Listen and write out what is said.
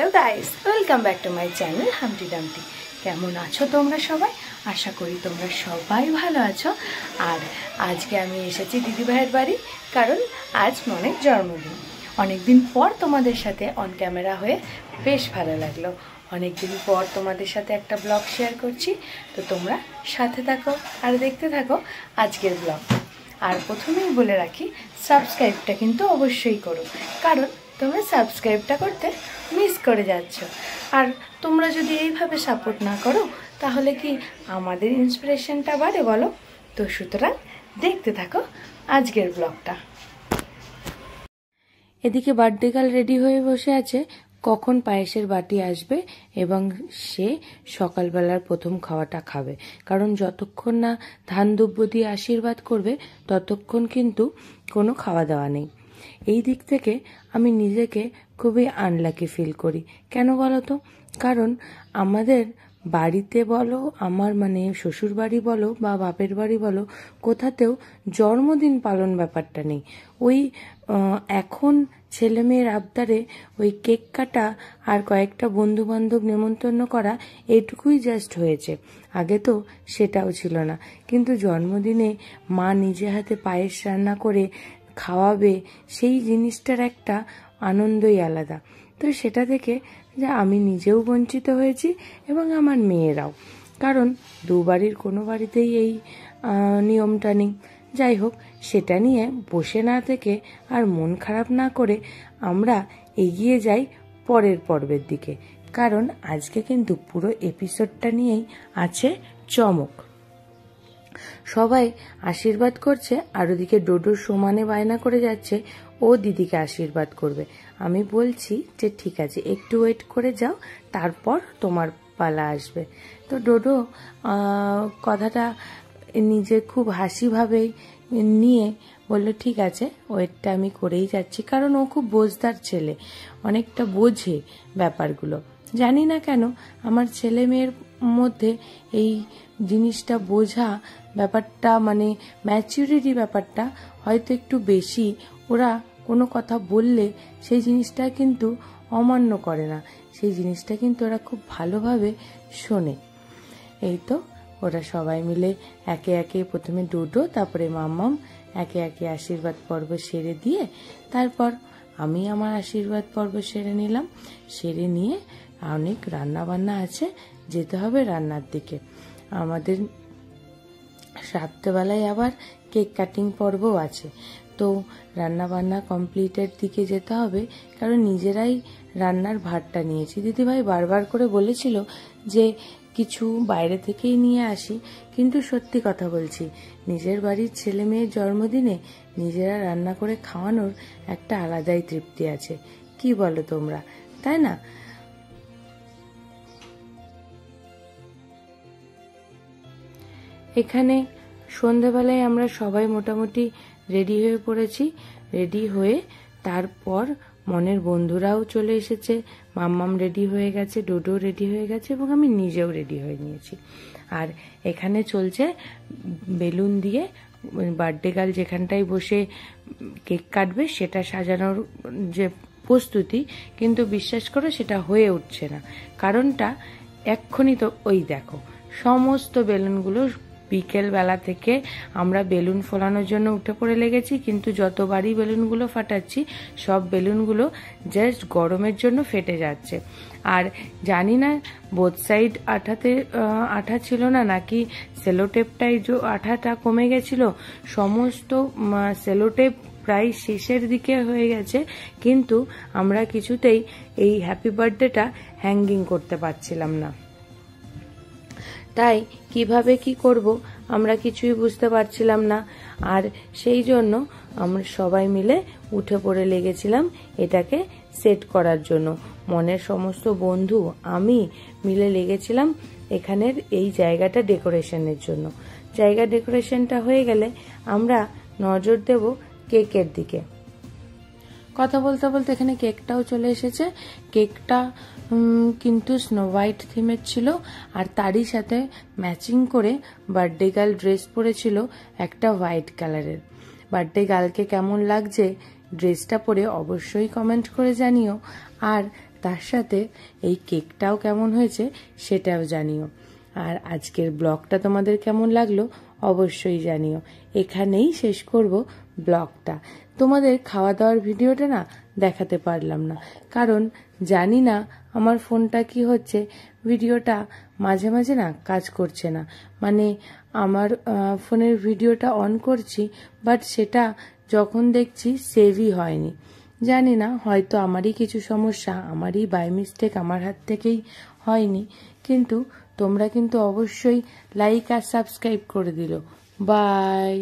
Hello guys, welcome back to my channel হামটি ডামটি। কেমন আছো তোমরা সবাই? আশা করি তোমরা সবাই ভালো আছো। আর আজকে আমি এসেছি দিদিভাইয়ের বাড়ি, কারণ আজ মনের জন্মদিন। অনেকদিন পর তোমাদের সাথে অন ক্যামেরা হয়ে বেশ ভালো লাগলো। অনেকদিন পর তোমাদের সাথে একটা ব্লগ শেয়ার করছি, তো তোমরা সাথে থাকো আর দেখতে থাকো আজকের ব্লগ। আর প্রথমেই বলে রাখি, সাবস্ক্রাইবটা কিন্তু অবশ্যই করো, কারণ তোমরা সাবস্ক্রাইবটা করতে মিস করে যাচ্ছ। আর তোমরা যদি এইভাবে সাপোর্ট না করো তাহলে কি আমাদের ইন্সপিরেশনটা বাড়ে বলো? তো সুতরাং দেখতে থাকো আজকের ব্লগটা। এদিকে বার্থডে গার্ল রেডি হয়ে বসে আছে, কখন পায়েসের বাটি আসবে এবং সে সকালবেলার প্রথম খাওয়াটা খাবে। কারণ যতক্ষণ না ধান দুব্য দিয়ে আশীর্বাদ করবে ততক্ষণ কিন্তু কোনো খাওয়া দাওয়া নেই। এই দিক থেকে আমি নিজেকে খুবই আনলাকি ফিল করি। কেন বলো তো? কারণ আমাদের বাড়িতে বলো, আমার মানে শ্বশুর বাড়ি বলো বা বাপের বাড়ি বলো, কোথাতেও জন্মদিন পালন ব্যাপারটা নেই। ওই এখন ছেলে মেয়ের আবদারে ওই কেক কাটা আর কয়েকটা বন্ধু বান্ধব নেমন্তন্ন করা, এটুকুই জাস্ট হয়েছে। আগে তো সেটাও ছিল না। কিন্তু জন্মদিনে মা নিজে হাতে পায়েস রান্না করে খাওয়াবে, সেই জিনিসটার একটা আনন্দই আলাদা। তো সেটা থেকে যে আমি নিজেও বঞ্চিত হয়েছি এবং আমার মেয়েরাও, কারণ দু বাড়ির কোনো বাড়িতেই এই নিয়মটা নেই। যাই হোক, সেটা নিয়ে বসে না থেকে আর মন খারাপ না করে আমরা এগিয়ে যাই পরের পর্বের দিকে, কারণ আজকে কিন্তু পুরো এপিসোডটা নিয়েই আছে চমক। সবাই আশীর্বাদ করছে, আর ওদিকে ডোডো সমানে বায়না করে যাচ্ছে ও দিদিকে আশীর্বাদ করবে। আমি বলছি যে ঠিক আছে, একটু ওয়েট করে যাও, তারপর তোমার পালা আসবে। তো ডোডো কথাটা নিজে খুব হাসিভাবেই নিয়ে বলল ঠিক আছে, ওয়েটটা আমি করেই যাচ্ছি। কারণ ও খুব বোঝদার ছেলে, অনেকটা বোঝে ব্যাপারগুলো। জানি না কেন আমার ছেলে মেয়ের মধ্যে এই জিনিসটা বোঝা ব্যাপারটা, মানে ম্যাচুরিটি ব্যাপারটা হয়তো একটু বেশি। ওরা কোনো কথা বললে সেই জিনিসটা কিন্তু অমান্য করে না, সেই জিনিসটা কিন্তু ওরা খুব ভালোভাবে শোনে। এই তো ওরা সবাই মিলে একে একে, প্রথমে ডোডো তারপরে মাম্মাম, একে একে আশীর্বাদ পর্ব সেরে দিয়ে তারপর আমি আমার আশীর্বাদ পর্ব সেরে নিলাম। সেরে নিয়ে অনেক রান্না বান্না আছে, যেতে হবে রান্নার দিকে। আমাদের রাত্রেবেলায় আবার কেক কাটিং পর্বও আছে। তো রান্না বান্না কমপ্লিটের দিকে যেতে হবে, কারণ নিজেরাই রান্নার ভারটা নিয়েছি। দিদিভাই বারবার করে বলেছিল যে কিছু বাইরে থেকেই নিয়ে আসি, কিন্তু সত্যি কথা বলছি, নিজের বাড়ির ছেলে মেয়ের জন্মদিনে নিজেরা রান্না করে খাওয়ানোর একটা আলাদাই তৃপ্তি আছে। কি বলো তোমরা, তাই না? এখানে সন্ধেবেলায় আমরা সবাই মোটামুটি রেডি হয়ে পড়েছি। রেডি হয়ে তারপর মনের বন্ধুরাও চলে এসেছে, মাম্মাম রেডি হয়ে গেছে, ডোডো রেডি হয়ে গেছে এবং আমি নিজেও রেডি হয়ে নিয়েছি। আর এখানে চলছে বেলুন দিয়ে বার্থডে গার্ল যেখানটায় বসে কেক কাটবে সেটা সাজানোর যে প্রস্তুতি, কিন্তু বিশ্বাস করো সেটা হয়ে উঠছে না। কারণটা এক্ষুনি তো ওই দেখো, সমস্ত বেলুনগুলো বিকেল বেলা থেকে আমরা বেলুন ফোলানোর জন্য উঠে পড়ে লেগেছি, কিন্তু যতবারই বেলুনগুলো ফাটাচ্ছি সব বেলুনগুলো জাস্ট গরমের জন্য ফেটে যাচ্ছে। আর জানি না বোথ সাইড আঠাতে আঠা ছিল না, নাকি সেলোটেপটাই যে আঠাটা কমে গেছিল। সমস্ত সেলোটেপ প্রায় শেষের দিকে হয়ে গেছে, কিন্তু আমরা কিছুতেই এই হ্যাপি বার্থডেটা হ্যাঙ্গিং করতে পারছিলাম না। তাই কিভাবে কি করব আমরা কিছুই বুঝতে পারছিলাম না। আর সেই জন্য আমরা সবাই মিলে উঠে পড়ে লেগেছিলাম এটাকে সেট করার জন্য। মনের সমস্ত বন্ধু আমি মিলে লেগেছিলাম এখানের এই জায়গাটা ডেকোরেশনের জন্য। জায়গা ডেকোরেশনটা হয়ে গেলে আমরা নজর দেব কেকের দিকে। কথা বলতে বলতে এখানে কেকটাও চলে এসেছে। কেকটা কিন্তু স্নো হোয়াইট থিমের ছিল, আর তারই সাথে ম্যাচিং করে বার্থডে গার্ল ড্রেস পরেছিল একটা হোয়াইট কালারের। বার্থডে গার্লকে কেমন লাগছে ড্রেসটা পরে অবশ্যই কমেন্ট করে জানিও। আর তার সাথে এই কেকটাও কেমন হয়েছে সেটাও জানিও। আর আজকের ব্লগটা তোমাদের কেমন লাগলো অবশ্যই জানিও। এখানেই শেষ করব ব্লগটা। তোমাদের খাওয়া দাওয়ার ভিডিওটা না দেখাতে পারলাম না, কারণ জানি না আমার ফোনটা কি হচ্ছে, ভিডিওটা মাঝে মাঝে না কাজ করছে না। মানে আমার ফোনের ভিডিওটা অন করছি, বাট সেটা যখন দেখছি সেভই হয়নি। জানি না, হয়তো আমারই কিছু সমস্যা, আমারই বাই মিস্টেক, আমার হাত থেকেই হয়নি। কিন্তু তোমরা কিন্তু অবশ্যই লাইক আর সাবস্ক্রাইব করে দিলো। বাই।